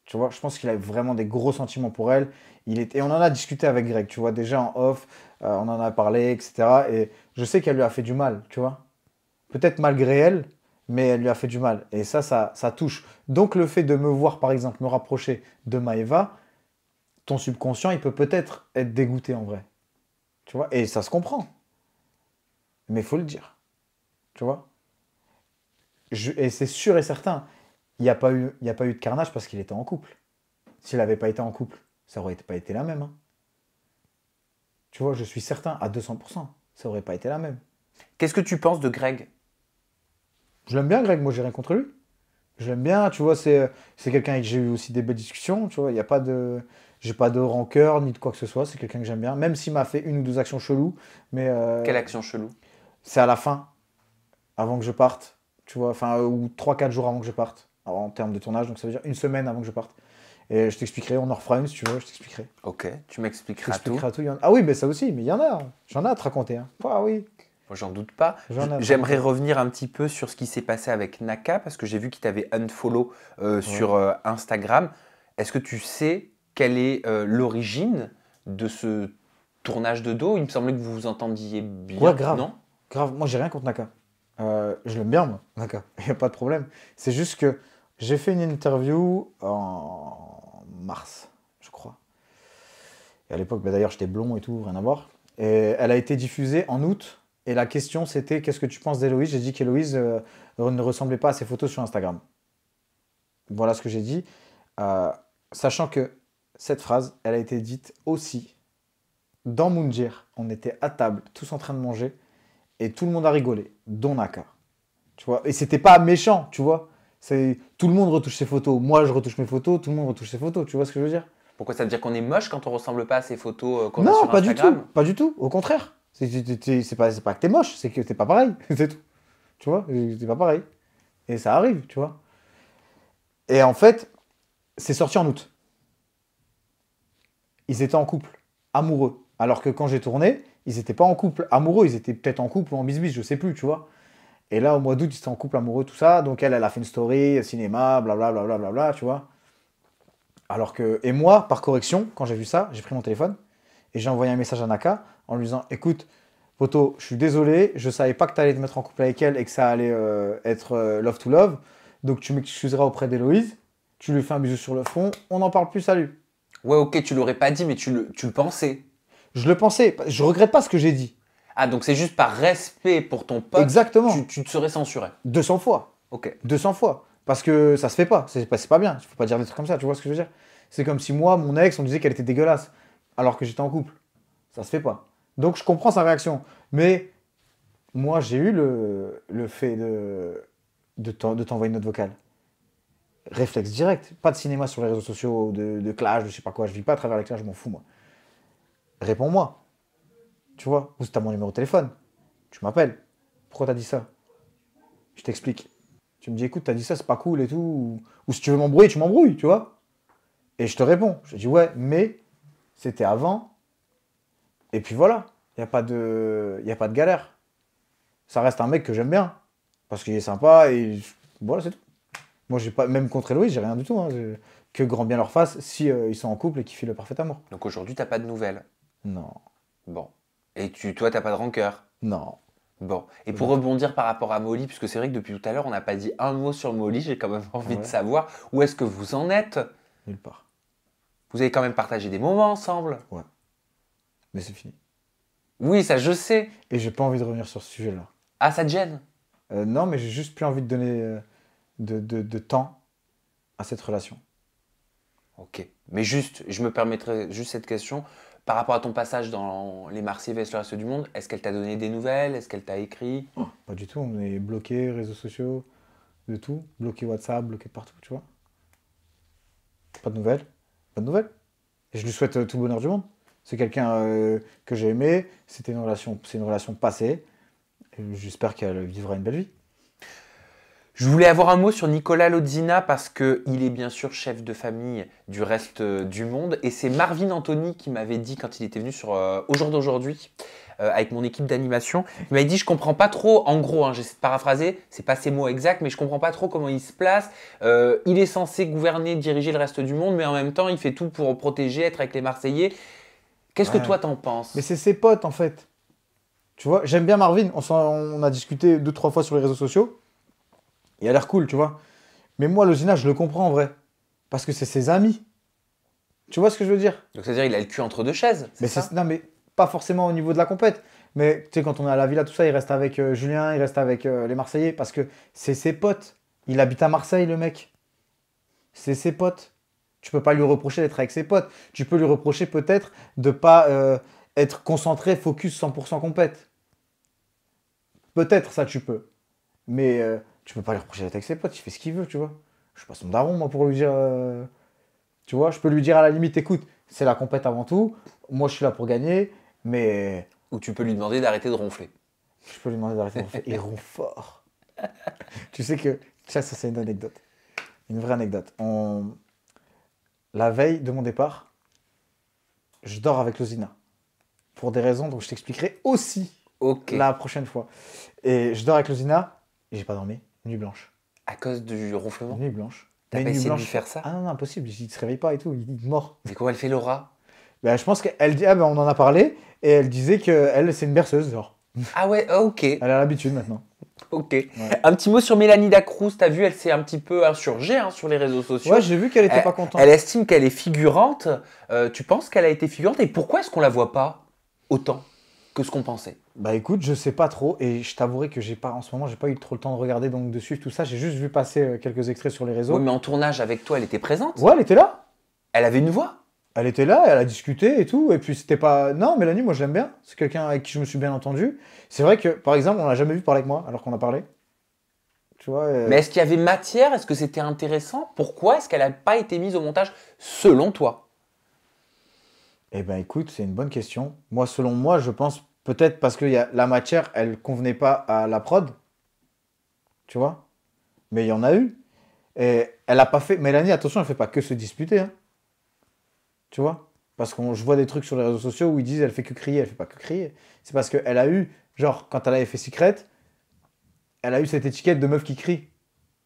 Speaker 2: Tu vois, je pense qu'il a vraiment des gros sentiments pour elle. Et on en a discuté avec Greg, tu vois, déjà en off, on en a parlé, etc. Et je sais qu'elle lui a fait du mal, tu vois. Peut-être malgré elle, mais elle lui a fait du mal. Et ça touche. Donc le fait de me voir, par exemple, me rapprocher de Maëva, ton subconscient, il peut peut-être être dégoûté en vrai. Tu vois, et ça se comprend. Mais il faut le dire. Tu vois. Et c'est sûr et certain, il y a pas eu de carnage parce qu'il était en couple. S'il n'avait pas été en couple, ça aurait pas été la même, hein. Tu vois, je suis certain, à 200%, ça aurait pas été la même.
Speaker 1: Qu'est-ce que tu penses de Greg?
Speaker 2: Je l'aime bien, Greg, moi j'ai rien contre lui. Je l'aime bien, tu vois, c'est quelqu'un avec qui j'ai eu aussi des belles discussions, tu vois, il y a pas de... J'ai pas de rancœur ni de quoi que ce soit, c'est quelqu'un que j'aime bien, même s'il m'a fait une ou deux actions cheloues, mais
Speaker 1: Quelle action chelou?
Speaker 2: c'est à la fin, avant que je parte, tu vois, enfin, ou 3 4 jours avant que je parte, en termes de tournage, donc ça veut dire une semaine avant que je parte. Et je t'expliquerai, on en refera une si tu veux, je t'expliquerai.
Speaker 1: Ok, tu
Speaker 2: Je
Speaker 1: m'expliqueras tout.
Speaker 2: t'expliquerai tout. Ah oui, mais ça aussi, mais il y en a, j'en ai à te raconter, hein. Ah oui,
Speaker 1: Moi, j'en doute pas.
Speaker 2: j'en ai à te
Speaker 1: J'aimerais
Speaker 2: raconter.
Speaker 1: revenir un petit peu sur ce qui s'est passé avec Naka parce que j'ai vu qu'il t'avait unfollow
Speaker 2: Ouais.
Speaker 1: sur Instagram. Est-ce que tu sais quelle est l'origine de ce tournage de dos? Il me semblait que vous vous entendiez
Speaker 2: Ouais,
Speaker 1: bien,
Speaker 2: grave,
Speaker 1: non?
Speaker 2: grave, moi j'ai rien contre Naka. Je l'aime bien, moi, Naka, il n'y a pas de problème. C'est juste que j'ai fait une interview en mars, je crois. Et à l'époque, bah, d'ailleurs, j'étais blond et tout, rien à voir. Et elle a été diffusée en août. Et la question, c'était qu'est-ce que tu penses d'Héloïse? J'ai dit qu'Héloïse ne ressemblait pas à ses photos sur Instagram. Voilà ce que j'ai dit. Euh, Sachant que cette phrase, elle a été dite aussi dans Moundir. On était à table, tous en train de manger, et tout le monde a rigolé, dont Naka. Tu vois? Et c'était pas méchant, tu vois? C'est tout le monde retouche ses photos. Moi, je retouche mes photos, tout le monde retouche ses photos. Tu vois ce que je veux dire?
Speaker 1: Pourquoi ça veut dire qu'on est moche quand on ressemble pas à ces photos qu'on a
Speaker 2: Non,
Speaker 1: sur
Speaker 2: pas du tout,
Speaker 1: Instagram?
Speaker 2: pas du tout. Au contraire, c'est pas que t'es moche, c'est que t'es pas pareil, c'est tout. Tu vois? T'es pas pareil. Et ça arrive, tu vois? Et en fait, c'est sorti en août. Ils étaient en couple, amoureux. Alors que quand j'ai tourné, ils étaient pas en couple amoureux, ils étaient peut-être en couple ou en bisbis, je sais plus, tu vois? Et là, au mois d'août, ils étaient en couple amoureux, tout ça. Donc elle a fait une story, cinéma, blablabla, blablabla, tu vois. Alors que, et moi, par correction, quand j'ai vu ça, j'ai pris mon téléphone et j'ai envoyé un message à Naka en lui disant, écoute, poto, je suis désolé, je savais pas que tu allais te mettre en couple avec elle et que ça allait être love to love. Donc tu m'excuseras auprès d'Héloïse, tu lui fais un bisou sur le front, on n'en parle plus, salut.
Speaker 1: Ouais, ok, tu l'aurais pas dit, mais tu le pensais.
Speaker 2: Je le pensais, je regrette pas ce que j'ai dit.
Speaker 1: Ah, donc c'est juste par respect pour ton pote,
Speaker 2: Exactement,
Speaker 1: tu te serais censuré.
Speaker 2: 200 fois.
Speaker 1: Ok.
Speaker 2: 200 fois. Parce que ça se fait pas. C'est pas bien. Il faut pas dire des trucs comme ça. Tu vois ce que je veux dire? C'est comme si moi, mon ex, on disait qu'elle était dégueulasse. Alors que j'étais en couple. Ça se fait pas. Donc je comprends sa réaction. Mais moi, j'ai eu le fait de t'envoyer une note vocale. Réflexe direct. Pas de cinéma sur les réseaux sociaux, de clash, de je sais pas quoi. Je vis pas à travers les clashs, je m'en fous, moi. Réponds-moi. Tu vois? Ou si t'as mon numéro de téléphone. Tu m'appelles. Pourquoi t'as dit ça? Je t'explique. Tu me dis, écoute, t'as dit ça, c'est pas cool et tout. Ou si tu veux m'embrouiller, tu m'embrouilles, tu vois. Et je te réponds. Je te dis, ouais, mais c'était avant Et puis voilà, il n'y a y a pas de galère. Ça reste un mec que j'aime bien. Parce qu'il est sympa et voilà, c'est tout. Moi, j'ai pas, même contre Héloïse, j'ai rien du tout, hein. Que grand bien leur fasse si ils sont en couple et qu'ils filent le parfait amour.
Speaker 1: Donc aujourd'hui, t'as pas de nouvelles.
Speaker 2: Non,
Speaker 1: Bon. Et toi, t'as pas de rancœur.
Speaker 2: non.
Speaker 1: Bon. Et
Speaker 2: Pas
Speaker 1: pour
Speaker 2: du tout.
Speaker 1: rebondir par rapport à Molly, puisque c'est vrai que depuis tout à l'heure, on n'a pas dit un mot sur Molly, j'ai quand même envie de
Speaker 2: Ouais,
Speaker 1: savoir où est-ce que vous en êtes.
Speaker 2: nulle part.
Speaker 1: Vous avez quand même partagé des moments ensemble.
Speaker 2: Ouais, mais c'est fini.
Speaker 1: Oui, ça je sais.
Speaker 2: Et j'ai pas envie de revenir sur ce sujet-là.
Speaker 1: Ah, ça te gêne.
Speaker 2: Non, mais j'ai juste plus envie de donner de temps à cette relation.
Speaker 1: Ok. Mais juste, je me permettrai juste cette question. Par rapport à ton passage dans Les Marseillais vs le reste du monde, est-ce qu'elle t'a donné des nouvelles? Est-ce qu'elle t'a écrit?
Speaker 2: Pas du tout, on est bloqué, réseaux sociaux, de tout. Bloqué WhatsApp, bloqué de partout, tu vois. Pas de nouvelles. Pas de nouvelles. Et je lui souhaite tout le bonheur du monde. C'est quelqu'un que j'ai aimé, c'est une relation passée. Et j'espère qu'elle vivra une belle vie.
Speaker 1: Je voulais avoir un mot sur Nicolas Lodzina parce qu'il est bien sûr chef de famille du reste du monde. Et c'est Marvin Anthony qui m'avait dit quand il était venu sur Au jour d'aujourd'hui avec mon équipe d'animation. Il m'avait dit je comprends pas trop, en gros, hein, j'essaie de paraphraser, c'est pas ses mots exacts, mais je comprends pas trop comment il se place. Il est censé gouverner, diriger le reste du monde, mais en même temps il fait tout pour protéger, être avec les Marseillais. Qu'est-ce que
Speaker 2: Ouais.
Speaker 1: toi t'en penses?
Speaker 2: Mais c'est ses potes en fait. Tu vois, j'aime bien Marvin. On a discuté 2, 3 fois sur les réseaux sociaux. Il a l'air cool, tu vois. Mais moi, Lozina, je le comprends en vrai. Parce que c'est ses amis. Tu vois ce que je veux dire?
Speaker 1: Donc c'est-à-dire il a le cul entre deux chaises, c'est
Speaker 2: Mais
Speaker 1: ça?
Speaker 2: non, mais pas forcément au niveau de la compète. Mais tu sais, quand on est à la villa, tout ça, il reste avec Julien, il reste avec les Marseillais. Parce que c'est ses potes. Il habite à Marseille, le mec. C'est ses potes. Tu peux pas lui reprocher d'être avec ses potes. Tu peux lui reprocher peut-être de pas être concentré, focus 100% compète. Peut-être ça, tu peux. Mais tu peux pas lui reprocher d'être avec ses potes. Il fait ce qu'il veut, tu vois. Je suis pas son daron, moi, pour lui dire. Tu vois, je peux lui dire à la limite, écoute, c'est la compète avant tout. Moi, je suis là pour gagner. Mais
Speaker 1: Ou tu peux lui demander d'arrêter de ronfler.
Speaker 2: je peux lui demander d'arrêter de ronfler. Il ronfle fort. Tu sais que. Ça, c'est une anecdote. Une vraie anecdote. La veille de mon départ, je dors avec Lozina. Pour des raisons dont je t'expliquerai aussi
Speaker 1: Ok.
Speaker 2: la prochaine fois. Et je dors avec Lozina et j'ai pas dormi. Nuit blanche.
Speaker 1: À cause du ronflement?
Speaker 2: Nuit blanche.
Speaker 1: T'as
Speaker 2: Mais
Speaker 1: pas
Speaker 2: nuit
Speaker 1: essayé de lui
Speaker 2: blanche.
Speaker 1: faire ça?
Speaker 2: Ah non, non, impossible. Il se réveille pas et tout. Il est mort.
Speaker 1: Mais comment elle fait Laura?
Speaker 2: Ben, je pense qu'elle dit, ah ben on en a parlé. Et elle disait que elle, c'est une berceuse, genre.
Speaker 1: Ah ouais, ah, ok,
Speaker 2: Elle a l'habitude maintenant.
Speaker 1: ok.
Speaker 2: Ouais,
Speaker 1: Un petit mot sur Mélanie Dacruz, t'as vu, elle s'est un petit peu insurgée hein, sur les réseaux sociaux.
Speaker 2: ouais, j'ai vu qu'elle était
Speaker 1: Elle,
Speaker 2: pas contente.
Speaker 1: elle estime qu'elle est figurante. Tu penses qu'elle a été figurante et pourquoi est-ce qu'on la voit pas autant que ce qu'on pensait?
Speaker 2: Bah écoute, je sais pas trop. Et je t'avouerai que j'ai pas, en ce moment, j'ai pas eu trop le temps de regarder, donc de suivre tout ça. J'ai juste vu passer quelques extraits sur les réseaux.
Speaker 1: Oui, mais en tournage avec toi, elle était présente.
Speaker 2: Ouais, elle était là.
Speaker 1: Elle avait une voix.
Speaker 2: Elle était là, elle a discuté et tout. Et puis c'était pas. Non, Mélanie, moi je l'aime bien. C'est quelqu'un avec qui je me suis bien entendu. C'est vrai que, par exemple, on l'a jamais vu parler avec moi alors qu'on a parlé. Tu vois.
Speaker 1: Mais est-ce qu'il y avait matière? Est-ce que c'était intéressant? Pourquoi est-ce qu'elle n'a pas été mise au montage selon toi?
Speaker 2: Eh ben écoute, c'est une bonne question. Moi, selon moi, je pense peut-être parce que la matière, elle convenait pas à la prod. Tu vois. Mais il y en a eu. Et elle a pas fait. Mélanie, attention, elle fait pas que se disputer, hein. Tu vois. Parce que je vois des trucs sur les réseaux sociaux où ils disent elle fait que crier, elle fait pas que crier. C'est parce qu'elle a eu, genre, quand elle avait fait Secret, elle a eu cette étiquette de meuf qui crie.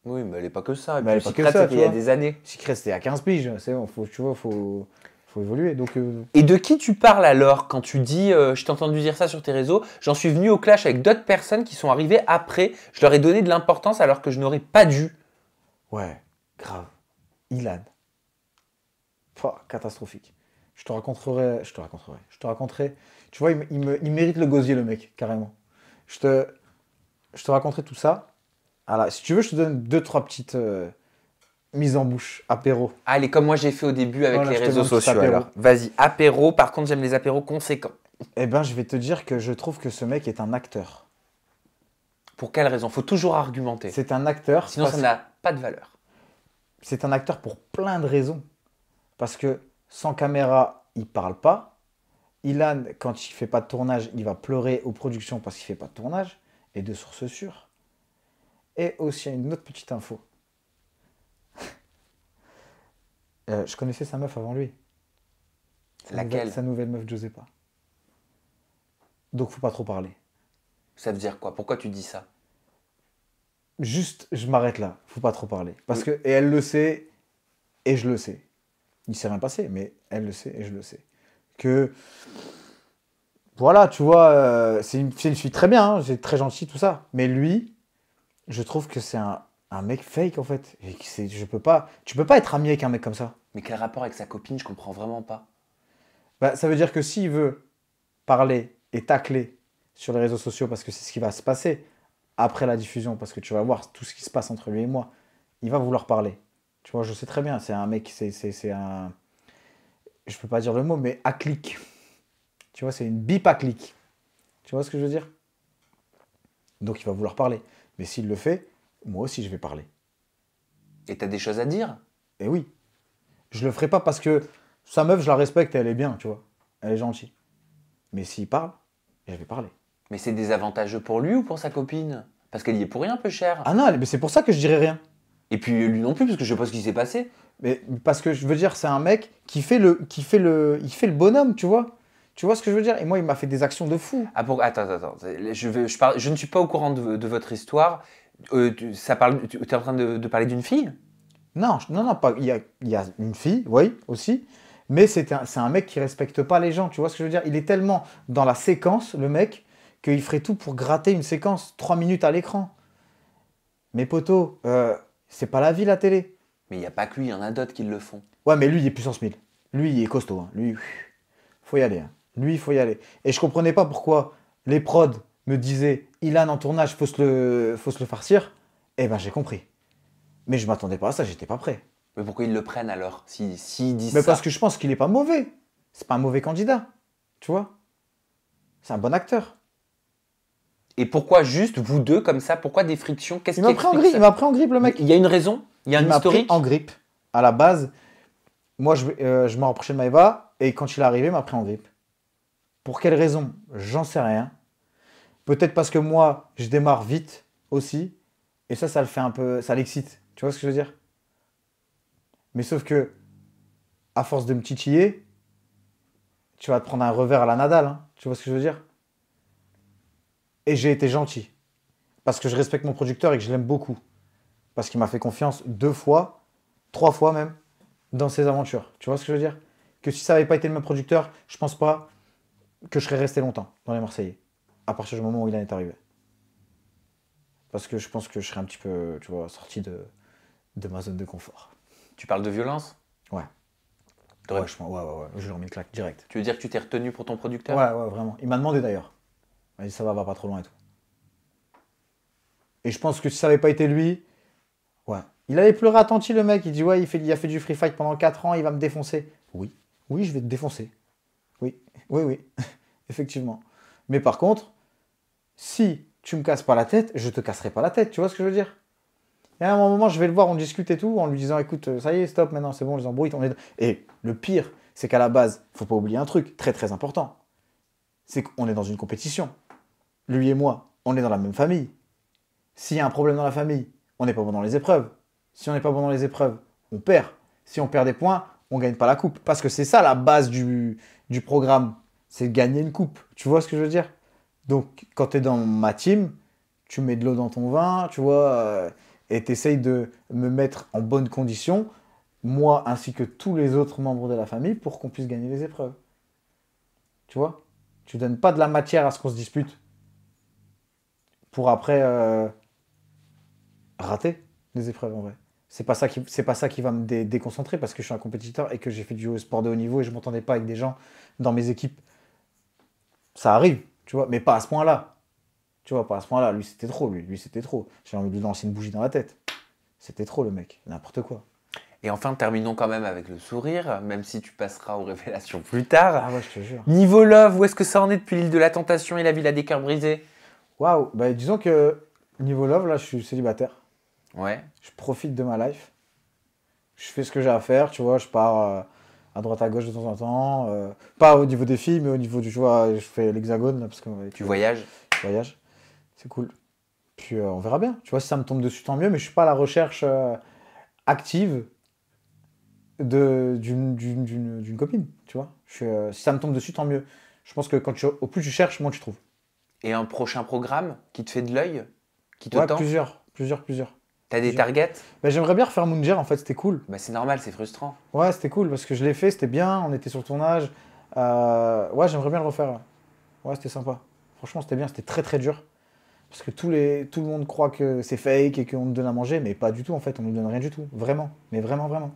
Speaker 1: Oui, mais elle n'est pas que ça. Et
Speaker 2: Mais elle
Speaker 1: puis
Speaker 2: est pas que
Speaker 1: Secret,
Speaker 2: ça,
Speaker 1: c'était
Speaker 2: tu
Speaker 1: il y a
Speaker 2: vois.
Speaker 1: des années.
Speaker 2: Secret, c'était à 15 piges. C'est bon, tu vois, faut évoluer. Donc,
Speaker 1: Et de qui tu parles alors quand tu dis je t'ai entendu dire ça sur tes réseaux, j'en suis venu au clash avec d'autres personnes qui sont arrivées après, je leur ai donné de l'importance alors que je n'aurais pas dû.
Speaker 2: ouais, grave. Ilan. Pouah, catastrophique. Je te raconterai. Tu vois, il mérite le gosier, le mec, carrément. Je te, je te raconterai tout ça. Alors, si tu veux, je te donne 2, 3 petites mises en bouche, apéro.
Speaker 1: Allez, comme moi j'ai fait au début avec
Speaker 2: Voilà,
Speaker 1: les
Speaker 2: je te
Speaker 1: réseaux
Speaker 2: donne un petit
Speaker 1: sociaux
Speaker 2: apéro.
Speaker 1: alors. Vas-y, apéro, par contre j'aime les apéros conséquents.
Speaker 2: Eh ben, je vais te dire que je trouve que ce mec est un acteur.
Speaker 1: Pour quelle raison? Faut toujours argumenter.
Speaker 2: C'est un acteur.
Speaker 1: Sinon ça n'a pas de valeur.
Speaker 2: C'est un acteur pour plein de raisons. Parce que sans caméra, il parle pas. Ilan, quand il fait pas de tournage, il va pleurer aux productions parce qu'il fait pas de tournage. Et de sources sûres. Et aussi, une autre petite info. Je connaissais sa meuf avant lui.
Speaker 1: Laquelle?
Speaker 2: Sa nouvelle meuf, Giuseppa. Donc faut pas trop parler.
Speaker 1: Ça veut dire quoi? Pourquoi tu dis ça?
Speaker 2: Juste, je m'arrête là. Faut pas trop parler. Parce
Speaker 1: Oui.
Speaker 2: que, et elle le sait, et je le sais. Il s'est rien passé, mais elle le sait, et je le sais. Que, voilà, tu vois, c'est une fille très bien, hein, c'est très gentil, tout ça. Mais lui, je trouve que c'est un mec fake, en fait. Et que tu peux pas être ami avec un mec comme ça.
Speaker 1: Mais quel rapport avec sa copine? Je comprends vraiment pas.
Speaker 2: Bah, ça veut dire que s'il veut parler et tacler sur les réseaux sociaux, parce que c'est ce qui va se passer après la diffusion, parce que tu vas voir tout ce qui se passe entre lui et moi, il va vouloir parler. Tu vois, je sais très bien, c'est un mec, c'est un... Je peux pas dire le mot, mais à clic. Tu vois, c'est une bip à clic. Tu vois ce que je veux dire? Donc il va vouloir parler. Mais s'il le fait, moi aussi je vais parler.
Speaker 1: Et t'as des choses à dire?
Speaker 2: Et oui, je le ferai pas parce que sa meuf, je la respecte et elle est bien, tu vois. Elle est gentille. Mais s'il parle, je vais parler.
Speaker 1: Mais c'est désavantageux pour lui ou pour sa copine? Parce qu'elle y est pour rien, peu cher.
Speaker 2: Ah non, mais c'est pour ça que je dirais rien.
Speaker 1: Et puis lui non plus, parce que je sais pas ce qui s'est passé.
Speaker 2: Mais parce que je veux dire, c'est un mec il fait le bonhomme, tu vois. Tu vois ce que je veux dire? Et moi, il m'a fait des actions de fou.
Speaker 1: Ah, attends. Je ne suis pas au courant de votre histoire. Tu es en train de parler d'une fille?
Speaker 2: Non, non, pas. Il y a une fille, oui, aussi. Mais c'est un mec qui respecte pas les gens, tu vois ce que je veux dire? Il est tellement dans la séquence, le mec, qu'il ferait tout pour gratter une séquence 3 minutes à l'écran. Mais poto, c'est pas la vie, la télé.
Speaker 1: Mais il n'y a pas que lui, il y en a d'autres qui le font.
Speaker 2: Ouais, mais lui, il est puissance 1000. Lui, il est costaud, hein. Lui, faut y aller, hein. Lui, il faut y aller. Et je comprenais pas pourquoi les prods me disaient Ilan en tournage, faut se le farcir. Eh ben, j'ai compris. Mais je m'attendais pas à ça, j'étais pas prêt.
Speaker 1: Mais pourquoi ils le prennent alors, s'ils disent
Speaker 2: Mais
Speaker 1: ça?
Speaker 2: parce que je pense qu'il est pas mauvais. C'est pas un mauvais candidat. Tu vois? C'est un bon acteur.
Speaker 1: Et pourquoi juste vous deux comme ça? Pourquoi des frictions? Qu'est-ce
Speaker 2: Il
Speaker 1: qui
Speaker 2: m'a pris en
Speaker 1: explique
Speaker 2: grippe,
Speaker 1: ça?
Speaker 2: il m'a pris en grippe, le mec.
Speaker 1: Il y a une raison? Il y a
Speaker 2: Il
Speaker 1: un
Speaker 2: m'a pris
Speaker 1: historique?
Speaker 2: en grippe. À la base, moi, je m'en rapprochais de Maëva, et quand il est arrivé, il m'a pris en grippe. Pour quelle raison? J'en sais rien. Peut-être parce que moi, je démarre vite aussi. Et ça le fait un peu. Ça l'excite. Tu vois ce que je veux dire? Mais sauf que, à force de me titiller, tu vas te prendre un revers à la Nadal, hein. Tu vois ce que je veux dire? Et j'ai été gentil. Parce que je respecte mon producteur et que je l'aime beaucoup. Parce qu'il m'a fait confiance 2 fois, 3 fois même, dans ses aventures. Tu vois ce que je veux dire? Que si ça n'avait pas été le même producteur, je pense pas que je serais resté longtemps dans les Marseillais. À partir du moment où il en est arrivé. Parce que je pense que je serais un petit peu, tu vois, sorti de ma zone de confort.
Speaker 1: Tu parles de violence?
Speaker 2: Ouais.
Speaker 1: T'aurais-
Speaker 2: Ouais, ouais. Je lui ai remis une claque direct.
Speaker 1: Tu veux dire que tu t'es retenu pour ton producteur?
Speaker 2: Ouais, vraiment. Il m'a demandé d'ailleurs. Il m'a dit ça va pas trop loin et tout. Et je pense que si ça n'avait pas été lui, ouais. Il avait pleuré attenti le mec. Il dit ouais, il a fait du free fight pendant 4 ans, il va me défoncer. Oui. Oui, je vais te défoncer. Oui. Oui. Effectivement. Mais par contre, si tu me casses pas la tête, je te casserai pas la tête. Tu vois ce que je veux dire? Et à un moment, je vais le voir, on discute et tout, en lui disant écoute, ça y est, stop, maintenant, c'est bon, les embrouilles. Et le pire, c'est qu'à la base, faut pas oublier un truc très très important. C'est qu'on est dans une compétition. Lui et moi, on est dans la même famille. S'il y a un problème dans la famille, on n'est pas bon dans les épreuves. Si on n'est pas bon dans les épreuves, on perd. Si on perd des points, on gagne pas la coupe. Parce que c'est ça la base du programme. C'est gagner une coupe. Tu vois ce que je veux dire? Donc, quand tu es dans ma team, tu mets de l'eau dans ton vin, tu vois, et tu essayes de me mettre en bonne condition, moi ainsi que tous les autres membres de la famille, pour qu'on puisse gagner les épreuves. Tu vois? Tu donnes pas de la matière à ce qu'on se dispute pour après rater les épreuves en vrai. C'est pas ça qui va me déconcentrer parce que je suis un compétiteur et que j'ai fait du sport de haut niveau et je m'entendais pas avec des gens dans mes équipes. Ça arrive, tu vois, mais pas à ce point-là. Tu vois, pas à ce point-là. Lui, c'était trop, lui c'était trop. J'ai envie de lui lancer une bougie dans la tête. C'était trop, le mec. N'importe quoi.
Speaker 1: Et enfin, terminons quand même avec le sourire, même si tu passeras aux révélations plus tard.
Speaker 2: Ah ouais, je te jure.
Speaker 1: Niveau love, où est-ce que ça en est depuis l'île de la Tentation et la Villa des Cœurs Brisés?
Speaker 2: Waouh, bah disons que niveau love, là, je suis célibataire.
Speaker 1: Ouais.
Speaker 2: Je profite de ma life. Je fais ce que j'ai à faire, tu vois. Je pars à droite à gauche de temps en temps. Pas au niveau des filles, mais au niveau du, tu vois, je fais l'hexagone, là, parce que
Speaker 1: Tu voyages?
Speaker 2: je voyage. C'est cool. Puis on verra bien. Tu vois, si ça me tombe dessus, tant mieux, mais je suis pas à la recherche active d'une copine, tu vois. Si ça me tombe dessus, tant mieux. Je pense que au plus tu cherches, moins tu trouves.
Speaker 1: Et un prochain programme qui te fait de l'œil, qui te
Speaker 2: Ouais,
Speaker 1: tend?
Speaker 2: plusieurs.
Speaker 1: T'as des
Speaker 2: plusieurs.
Speaker 1: targets?
Speaker 2: Bah, j'aimerais bien refaire Munger, en fait, c'était cool.
Speaker 1: Bah, c'est normal, c'est frustrant.
Speaker 2: Ouais, c'était cool parce que je l'ai fait, c'était bien, on était sur le tournage. Ouais, j'aimerais bien le refaire. Ouais, c'était sympa. Franchement, c'était bien, c'était très très dur. Parce que tout le monde croit que c'est fake et qu'on nous donne à manger, mais pas du tout en fait, on nous donne rien du tout. Vraiment, mais vraiment, vraiment.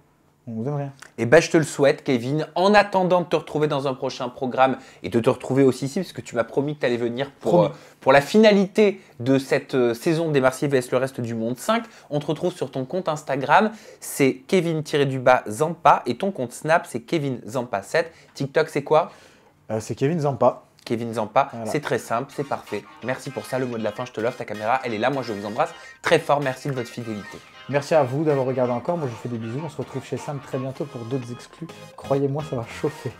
Speaker 2: On nous donne rien.
Speaker 1: Et ben, je te le souhaite, Kevin. En attendant de te retrouver dans un prochain programme et de te retrouver aussi ici, parce que tu m'as promis que tu allais venir pour la finalité de cette saison des Marseillais vs le reste du monde 5. On te retrouve sur ton compte Instagram, c'est Kevin-Zampa et ton compte Snap, c'est Kevin Zampa 7. TikTok, c'est quoi?
Speaker 2: C'est Kevin Zampa.
Speaker 1: Kevin Zampa,
Speaker 2: Voilà.
Speaker 1: c'est très simple, c'est parfait. Merci pour ça, le mot de la fin, je te l'offre, ta caméra, elle est là, moi je vous embrasse très fort, merci de votre fidélité.
Speaker 2: Merci à vous d'avoir regardé encore. Moi, je vous fais des bisous. On se retrouve chez Sam très bientôt pour d'autres exclus. Croyez-moi, ça va chauffer.